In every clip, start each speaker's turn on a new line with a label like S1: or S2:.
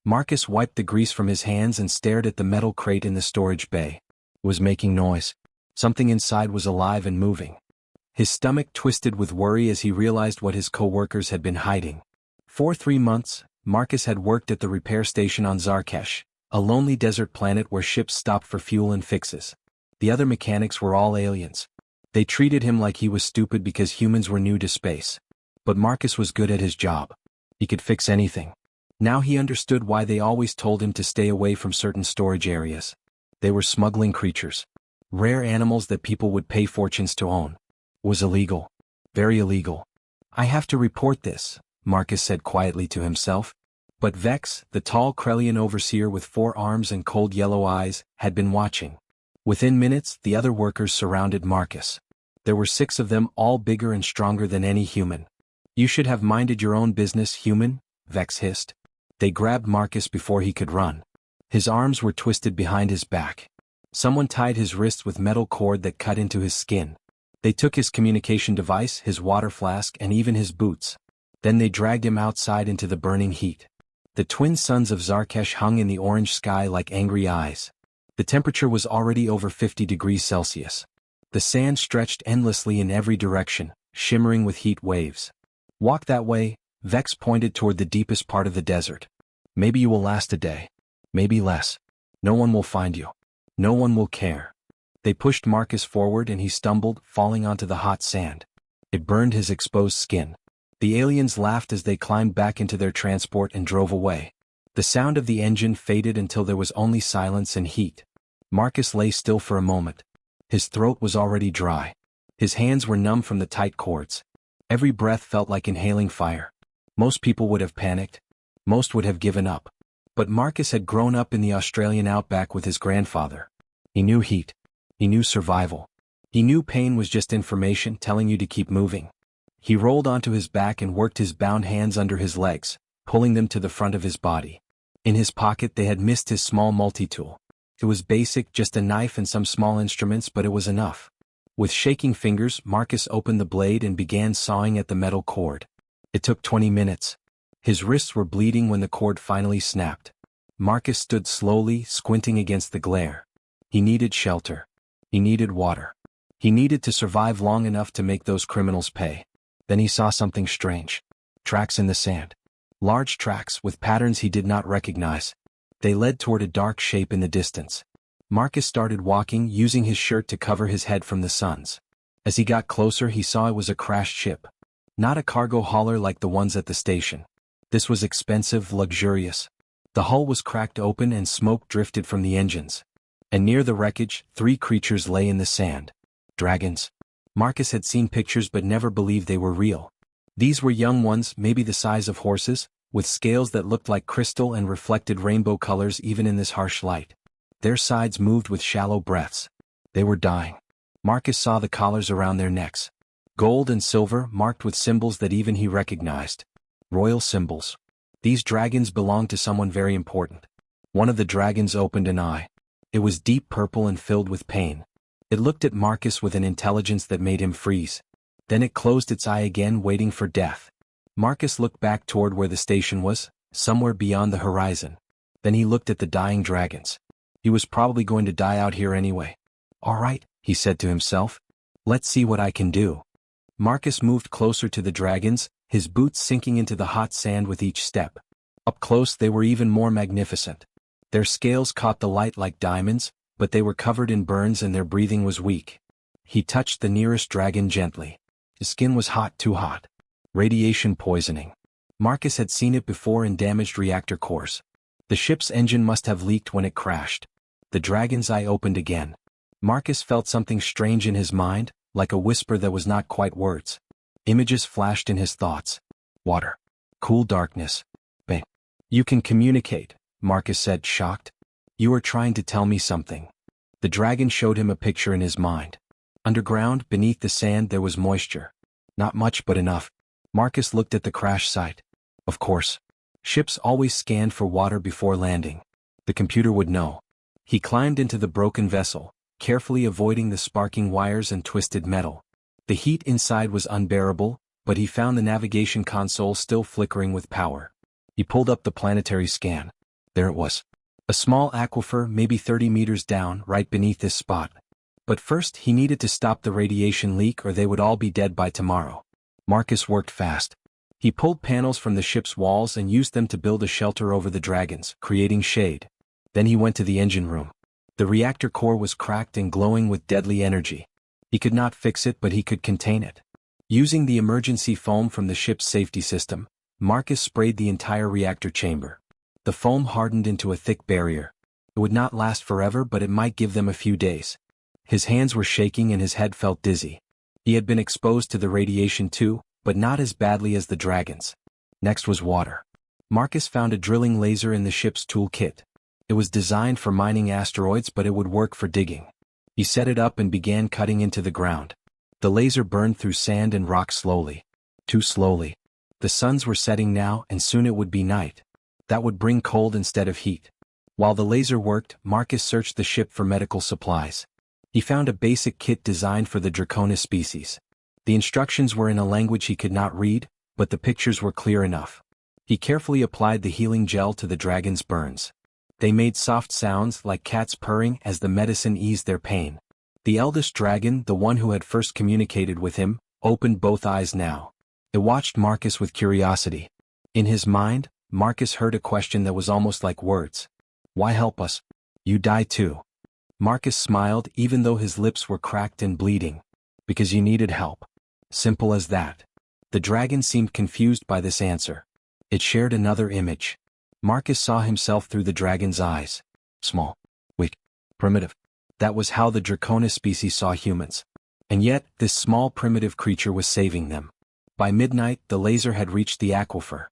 S1: Marcus wiped the grease from his hands and stared at the metal crate in the storage bay. It was making noise. Something inside was alive and moving. His stomach twisted with worry as he realized what his co-workers had been hiding. For 3 months, Marcus had worked at the repair station on Zarkesh, a lonely desert planet where ships stopped for fuel and fixes. The other mechanics were all aliens. They treated him like he was stupid because humans were new to space. But Marcus was good at his job. He could fix anything. Now he understood why they always told him to stay away from certain storage areas. They were smuggling creatures. Rare animals that people would pay fortunes to own. It was illegal. Very illegal. I have to report this, Marcus said quietly to himself. But Vex, the tall Krellian overseer with 4 arms and cold yellow eyes, had been watching. Within minutes, the other workers surrounded Marcus. There were 6 of them, all bigger and stronger than any human. You should have minded your own business, human, Vex hissed. They grabbed Marcus before he could run. His arms were twisted behind his back. Someone tied his wrists with metal cord that cut into his skin. They took his communication device, his water flask, and even his boots. Then they dragged him outside into the burning heat. The twin suns of Zarkesh hung in the orange sky like angry eyes. The temperature was already over 50 degrees Celsius. The sand stretched endlessly in every direction, shimmering with heat waves. Walk that way, Vex pointed toward the deepest part of the desert. Maybe you will last a day. Maybe less. No one will find you. No one will care. They pushed Marcus forward and he stumbled, falling onto the hot sand. It burned his exposed skin. The aliens laughed as they climbed back into their transport and drove away. The sound of the engine faded until there was only silence and heat. Marcus lay still for a moment. His throat was already dry. His hands were numb from the tight cords. Every breath felt like inhaling fire. Most people would have panicked. Most would have given up. But Marcus had grown up in the Australian outback with his grandfather. He knew heat. He knew survival. He knew pain was just information telling you to keep moving. He rolled onto his back and worked his bound hands under his legs, pulling them to the front of his body. In his pocket they had missed his small multi-tool. It was basic, just a knife and some small instruments, but it was enough. With shaking fingers, Marcus opened the blade and began sawing at the metal cord. It took 20 minutes. His wrists were bleeding when the cord finally snapped. Marcus stood slowly, squinting against the glare. He needed shelter. He needed water. He needed to survive long enough to make those criminals pay. Then he saw something strange. Tracks in the sand. Large tracks with patterns he did not recognize. They led toward a dark shape in the distance. Marcus started walking, using his shirt to cover his head from the suns. As he got closer, he saw it was a crashed ship. Not a cargo hauler like the ones at the station. This was expensive, luxurious. The hull was cracked open and smoke drifted from the engines. And near the wreckage, 3 creatures lay in the sand. Dragons. Marcus had seen pictures but never believed they were real. These were young ones, maybe the size of horses, with scales that looked like crystal and reflected rainbow colors even in this harsh light. Their sides moved with shallow breaths. They were dying. Marcus saw the collars around their necks. Gold and silver, marked with symbols that even he recognized. Royal symbols. These dragons belonged to someone very important. One of the dragons opened an eye. It was deep purple and filled with pain. It looked at Marcus with an intelligence that made him freeze. Then it closed its eye again, waiting for death. Marcus looked back toward where the station was, somewhere beyond the horizon. Then he looked at the dying dragons. He was probably going to die out here anyway. All right, he said to himself. Let's see what I can do. Marcus moved closer to the dragons, his boots sinking into the hot sand with each step. Up close they were even more magnificent. Their scales caught the light like diamonds, but they were covered in burns and their breathing was weak. He touched the nearest dragon gently. His skin was hot, too hot. Radiation poisoning. Marcus had seen it before in damaged reactor cores. The ship's engine must have leaked when it crashed. The dragon's eye opened again. Marcus felt something strange in his mind, like a whisper that was not quite words. Images flashed in his thoughts. Water. Cool darkness. Bang. You can communicate, Marcus said, shocked. You are trying to tell me something. The dragon showed him a picture in his mind. Underground, beneath the sand, there was moisture. Not much, but enough. Marcus looked at the crash site. Of course. Ships always scanned for water before landing. The computer would know. He climbed into the broken vessel, carefully avoiding the sparking wires and twisted metal. The heat inside was unbearable, but he found the navigation console still flickering with power. He pulled up the planetary scan. There it was. A small aquifer, maybe 30 meters down, right beneath this spot. But first he needed to stop the radiation leak or they would all be dead by tomorrow. Marcus worked fast. He pulled panels from the ship's walls and used them to build a shelter over the dragons, creating shade. Then he went to the engine room. The reactor core was cracked and glowing with deadly energy. He could not fix it, but he could contain it. Using the emergency foam from the ship's safety system, Marcus sprayed the entire reactor chamber. The foam hardened into a thick barrier. It would not last forever, but it might give them a few days. His hands were shaking and his head felt dizzy. He had been exposed to the radiation too, but not as badly as the dragons. Next was water. Marcus found a drilling laser in the ship's toolkit. It was designed for mining asteroids, but it would work for digging. He set it up and began cutting into the ground. The laser burned through sand and rock slowly. Too slowly. The suns were setting now, and soon it would be night. That would bring cold instead of heat. While the laser worked, Marcus searched the ship for medical supplies. He found a basic kit designed for the Draconis species. The instructions were in a language he could not read, but the pictures were clear enough. He carefully applied the healing gel to the dragon's burns. They made soft sounds like cats purring as the medicine eased their pain. The eldest dragon, the one who had first communicated with him, opened both eyes now. It watched Marcus with curiosity. In his mind, Marcus heard a question that was almost like words. Why help us? You die too. Marcus smiled even though his lips were cracked and bleeding. Because you needed help. Simple as that. The dragon seemed confused by this answer. It shared another image. Marcus saw himself through the dragon's eyes. Small. Weak. Primitive. That was how the Draconis species saw humans. And yet, this small primitive creature was saving them. By midnight, the laser had reached the aquifer.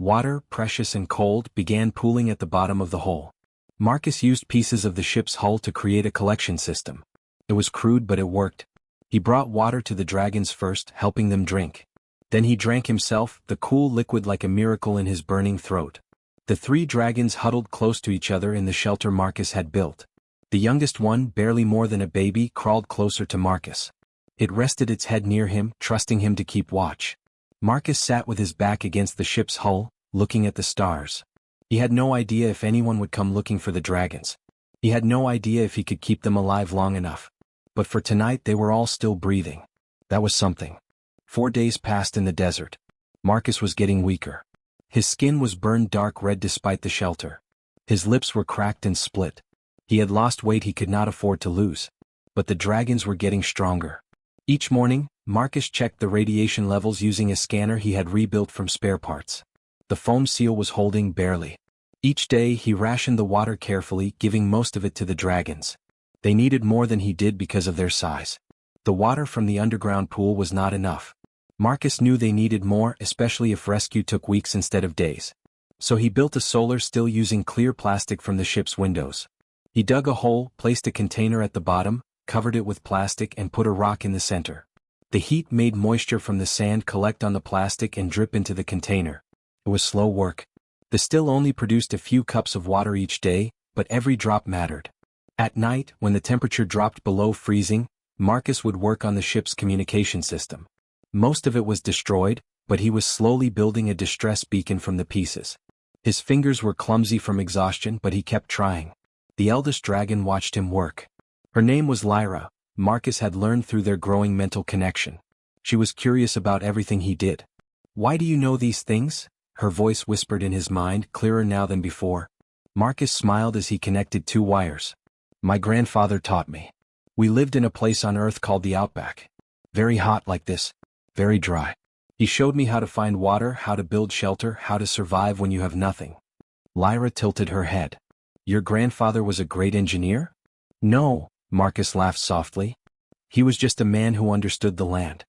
S1: Water, precious and cold, began pooling at the bottom of the hole. Marcus used pieces of the ship's hull to create a collection system. It was crude, but it worked. He brought water to the dragons first, helping them drink. Then he drank himself, the cool liquid like a miracle in his burning throat. The three dragons huddled close to each other in the shelter Marcus had built. The youngest one, barely more than a baby, crawled closer to Marcus. It rested its head near him, trusting him to keep watch. Marcus sat with his back against the ship's hull, looking at the stars. He had no idea if anyone would come looking for the dragons. He had no idea if he could keep them alive long enough. But for tonight they were all still breathing. That was something. 4 days passed in the desert. Marcus was getting weaker. His skin was burned dark red despite the shelter. His lips were cracked and split. He had lost weight he could not afford to lose. But the dragons were getting stronger. Each morning, Marcus checked the radiation levels using a scanner he had rebuilt from spare parts. The foam seal was holding barely. Each day he rationed the water carefully, giving most of it to the dragons. They needed more than he did because of their size. The water from the underground pool was not enough. Marcus knew they needed more, especially if rescue took weeks instead of days. So he built a solar still using clear plastic from the ship's windows. He dug a hole, placed a container at the bottom, covered it with plastic and put a rock in the center. The heat made moisture from the sand collect on the plastic and drip into the container. It was slow work. The still only produced a few cups of water each day, but every drop mattered. At night, when the temperature dropped below freezing, Marcus would work on the ship's communication system. Most of it was destroyed, but he was slowly building a distress beacon from the pieces. His fingers were clumsy from exhaustion, but he kept trying. The eldest dragon watched him work. Her name was Lyra. Marcus had learned through their growing mental connection. She was curious about everything he did. Why do you know these things? Her voice whispered in his mind, clearer now than before. Marcus smiled as he connected two wires. My grandfather taught me. We lived in a place on Earth called the Outback. Very hot like this. Very dry. He showed me how to find water, how to build shelter, how to survive when you have nothing. Lyra tilted her head. Your grandfather was a great engineer? No, Marcus laughed softly. He was just a man who understood the land.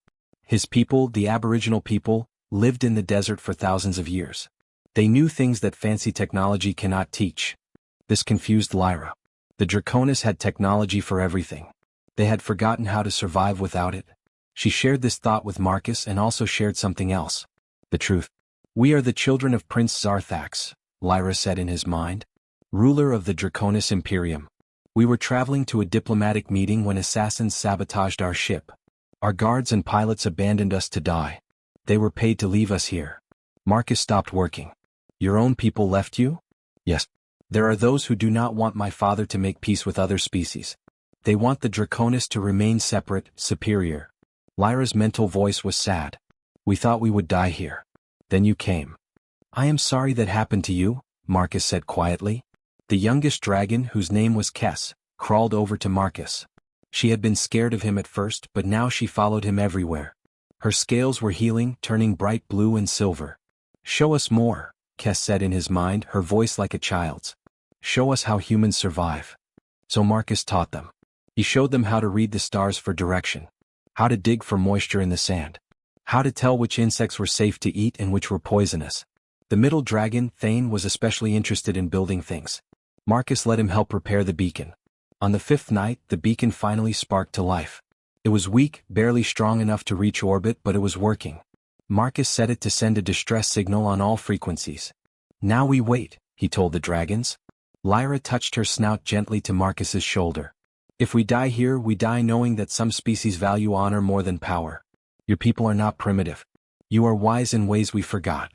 S1: His people, the Aboriginal people, lived in the desert for thousands of years. They knew things that fancy technology cannot teach. This confused Lyra. The Draconis had technology for everything. They had forgotten how to survive without it. She shared this thought with Marcus and also shared something else. The truth. We are the children of Prince Zarthax, Lyra said in his mind. Ruler of the Draconis Imperium. We were traveling to a diplomatic meeting when assassins sabotaged our ship. Our guards and pilots abandoned us to die. They were paid to leave us here. Marcus stopped working. Your own people left you? Yes. There are those who do not want my father to make peace with other species. They want the Draconis to remain separate, superior. Lyra's mental voice was sad. We thought we would die here. Then you came. I am sorry that happened to you, Marcus said quietly. The youngest dragon, whose name was Kess, crawled over to Marcus. She had been scared of him at first, but now she followed him everywhere. Her scales were healing, turning bright blue and silver. Show us more, Kess said in his mind, her voice like a child's. Show us how humans survive. So Marcus taught them. He showed them how to read the stars for direction, how to dig for moisture in the sand, how to tell which insects were safe to eat and which were poisonous. The middle dragon, Thane, was especially interested in building things. Marcus let him help repair the beacon. On the 5th night, the beacon finally sparked to life. It was weak, barely strong enough to reach orbit, but it was working. Marcus set it to send a distress signal on all frequencies. Now we wait, he told the dragons. Lyra touched her snout gently to Marcus's shoulder. If we die here, we die knowing that some species value honor more than power. Your people are not primitive. You are wise in ways we forgot.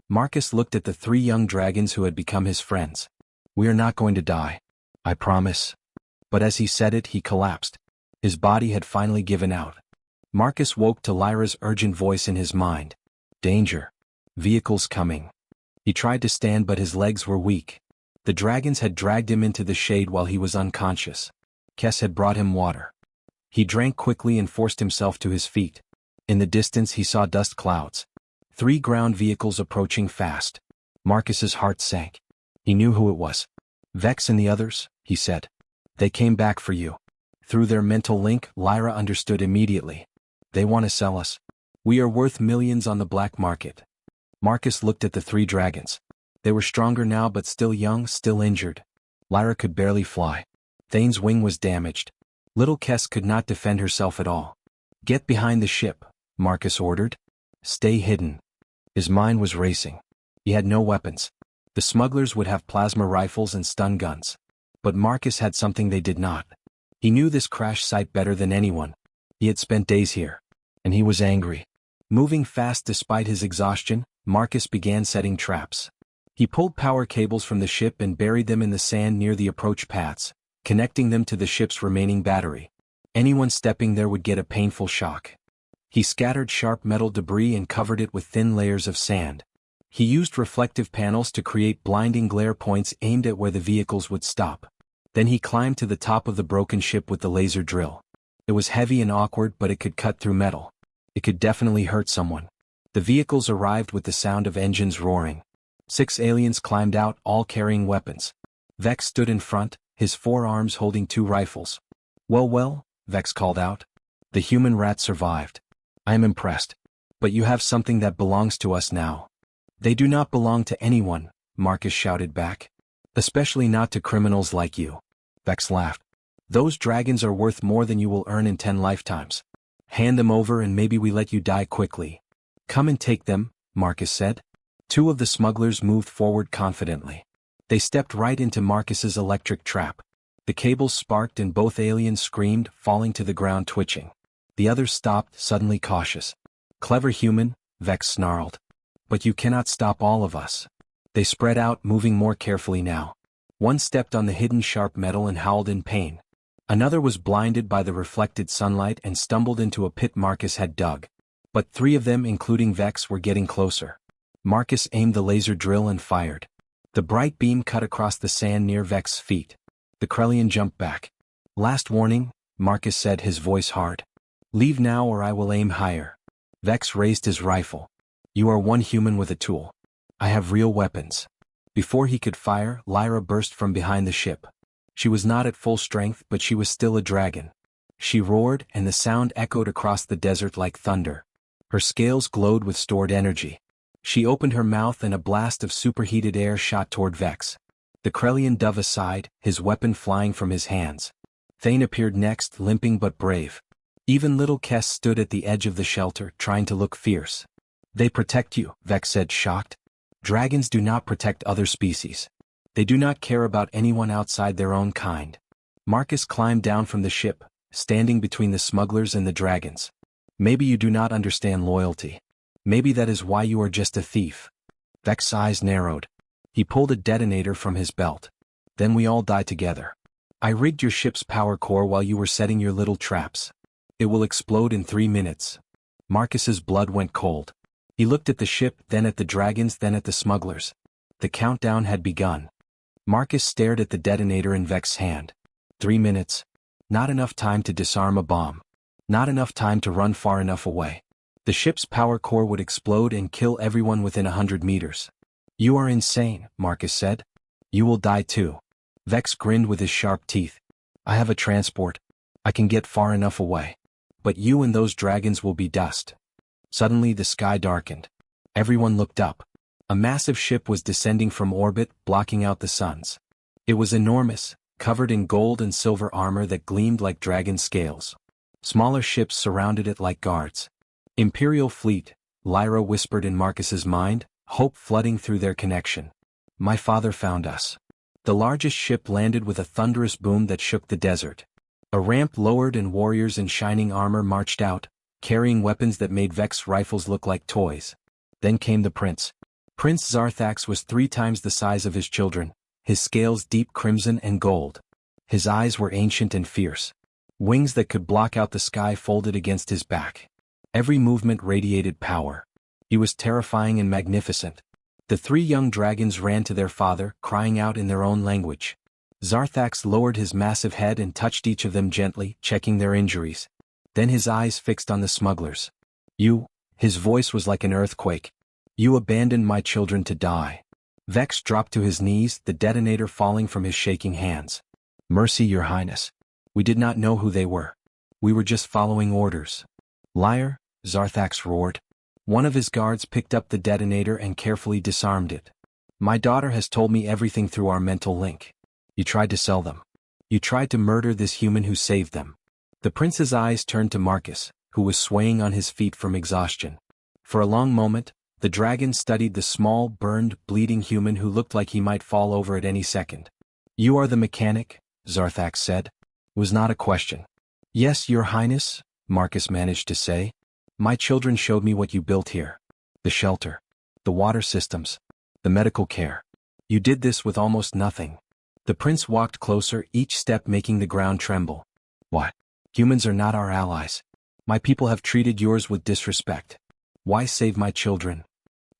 S1: Marcus looked at the 3 young dragons who had become his friends. We are not going to die. I promise. But as he said it, he collapsed. His body had finally given out. Marcus woke to Lyra's urgent voice in his mind. Danger. Vehicles coming. He tried to stand, but his legs were weak. The dragons had dragged him into the shade while he was unconscious. Kess had brought him water. He drank quickly and forced himself to his feet. In the distance he saw dust clouds. 3 ground vehicles approaching fast. Marcus's heart sank. He knew who it was. Vex and the others, he said. They came back for you. Through their mental link, Lyra understood immediately. They want to sell us. We are worth millions on the black market. Marcus looked at the 3 dragons. They were stronger now, but still young, still injured. Lyra could barely fly. Thane's wing was damaged. Little Kess could not defend herself at all. Get behind the ship, Marcus ordered. Stay hidden. His mind was racing. He had no weapons. The smugglers would have plasma rifles and stun guns. But Marcus had something they did not. He knew this crash site better than anyone. He had spent days here. And he was angry. Moving fast despite his exhaustion, Marcus began setting traps. He pulled power cables from the ship and buried them in the sand near the approach paths, connecting them to the ship's remaining battery. Anyone stepping there would get a painful shock. He scattered sharp metal debris and covered it with thin layers of sand. He used reflective panels to create blinding glare points aimed at where the vehicles would stop. Then he climbed to the top of the broken ship with the laser drill. It was heavy and awkward, but it could cut through metal. It could definitely hurt someone. The vehicles arrived with the sound of engines roaring. 6 aliens climbed out, all carrying weapons. Vex stood in front, his 4 arms holding 2 rifles. Well, Vex called out. The human rat survived. I am impressed. But you have something that belongs to us now. They do not belong to anyone, Marcus shouted back. Especially not to criminals like you. Vex laughed. Those dragons are worth more than you will earn in 10 lifetimes. Hand them over and maybe we let you die quickly. Come and take them, Marcus said. 2 of the smugglers moved forward confidently. They stepped right into Marcus's electric trap. The cables sparked and both aliens screamed, falling to the ground twitching. The others stopped, suddenly cautious. Clever human, Vex snarled. But you cannot stop all of us. They spread out, moving more carefully now. One stepped on the hidden sharp metal and howled in pain. Another was blinded by the reflected sunlight and stumbled into a pit Marcus had dug. But 3 of them, including Vex, were getting closer. Marcus aimed the laser drill and fired. The bright beam cut across the sand near Vex's feet. The Krellian jumped back. Last warning, Marcus said, his voice hard. Leave now or I will aim higher. Vex raised his rifle. You are one human with a tool. I have real weapons. Before he could fire, Lyra burst from behind the ship. She was not at full strength, but she was still a dragon. She roared, and the sound echoed across the desert like thunder. Her scales glowed with stored energy. She opened her mouth and a blast of superheated air shot toward Vex. The Krellian dove aside, his weapon flying from his hands. Thane appeared next, limping but brave. Even little Kess stood at the edge of the shelter, trying to look fierce. They protect you, Vex said, shocked. Dragons do not protect other species. They do not care about anyone outside their own kind. Marcus climbed down from the ship, standing between the smugglers and the dragons. Maybe you do not understand loyalty. Maybe that is why you are just a thief. Vex's eyes narrowed. He pulled a detonator from his belt. Then we all die together. I rigged your ship's power core while you were setting your little traps. It will explode in 3 minutes. Marcus's blood went cold. He looked at the ship, then at the dragons, then at the smugglers. The countdown had begun. Marcus stared at the detonator in Vex's hand. 3 minutes. Not enough time to disarm a bomb. Not enough time to run far enough away. The ship's power core would explode and kill everyone within 100 meters. You are insane, Marcus said. You will die too. Vex grinned with his sharp teeth. I have a transport. I can get far enough away. But you and those dragons will be dust. Suddenly the sky darkened. Everyone looked up. A massive ship was descending from orbit, blocking out the suns. It was enormous, covered in gold and silver armor that gleamed like dragon scales. Smaller ships surrounded it like guards. Imperial fleet, Lyra whispered in Marcus's mind, hope flooding through their connection. My father found us. The largest ship landed with a thunderous boom that shook the desert. A ramp lowered and warriors in shining armor marched out, carrying weapons that made Vex rifles look like toys. Then came the prince. Prince Zarthax was 3 times the size of his children, his scales deep crimson and gold. His eyes were ancient and fierce. Wings that could block out the sky folded against his back. Every movement radiated power. He was terrifying and magnificent. The 3 young dragons ran to their father, crying out in their own language. Zarthax lowered his massive head and touched each of them gently, checking their injuries. Then his eyes fixed on the smugglers. You, his voice was like an earthquake. You abandoned my children to die. Vex dropped to his knees, the detonator falling from his shaking hands. Mercy, Your Highness. We did not know who they were. We were just following orders. Liar, Zarthax roared. One of his guards picked up the detonator and carefully disarmed it. My daughter has told me everything through our mental link. You tried to sell them. You tried to murder this human who saved them. The prince's eyes turned to Marcus, who was swaying on his feet from exhaustion. For a long moment, the dragon studied the small, burned, bleeding human who looked like he might fall over at any second. You are the mechanic, Zarthax said. It was not a question. Yes, Your Highness, Marcus managed to say. My children showed me what you built here. The shelter. The water systems. The medical care. You did this with almost nothing. The prince walked closer, each step making the ground tremble. What? Humans are not our allies. My people have treated yours with disrespect. Why save my children?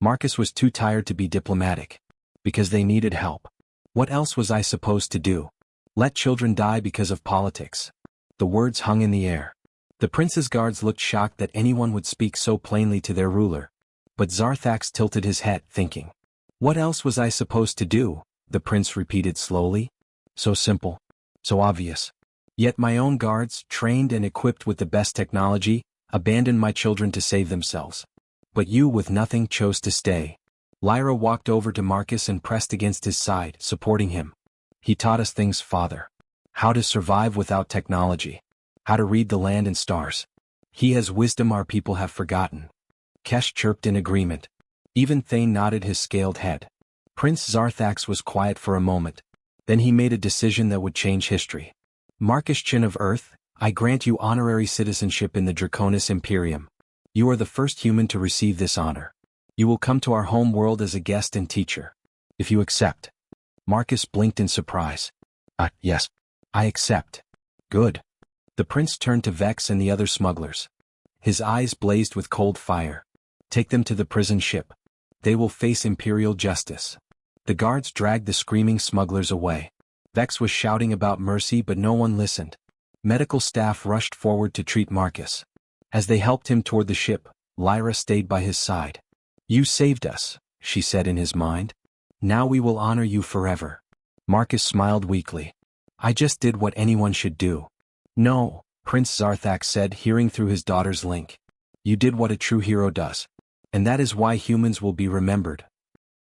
S1: Marcus was too tired to be diplomatic. Because they needed help. What else was I supposed to do? Let children die because of politics. The words hung in the air. The prince's guards looked shocked that anyone would speak so plainly to their ruler. But Zarthax tilted his head, thinking. What else was I supposed to do? The prince repeated slowly. So simple. So obvious. Yet my own guards, trained and equipped with the best technology, abandoned my children to save themselves. But you with nothing chose to stay. Lyra walked over to Marcus and pressed against his side, supporting him. He taught us things, father. How to survive without technology. How to read the land and stars. He has wisdom our people have forgotten. Kesh chirped in agreement. Even Thane nodded his scaled head. Prince Zarthax was quiet for a moment. Then he made a decision that would change history. Marcus Chin of Earth, I grant you honorary citizenship in the Draconis Imperium. You are the first human to receive this honor. You will come to our home world as a guest and teacher. If you accept. Marcus blinked in surprise. Yes. I accept. Good. The prince turned to Vex and the other smugglers. His eyes blazed with cold fire. Take them to the prison ship. They will face imperial justice. The guards dragged the screaming smugglers away. Vex was shouting about mercy, but no one listened. Medical staff rushed forward to treat Marcus. As they helped him toward the ship, Lyra stayed by his side. You saved us, she said in his mind. Now we will honor you forever. Marcus smiled weakly. I just did what anyone should do. No, Prince Zarthax said, hearing through his daughter's link. You did what a true hero does. And that is why humans will be remembered,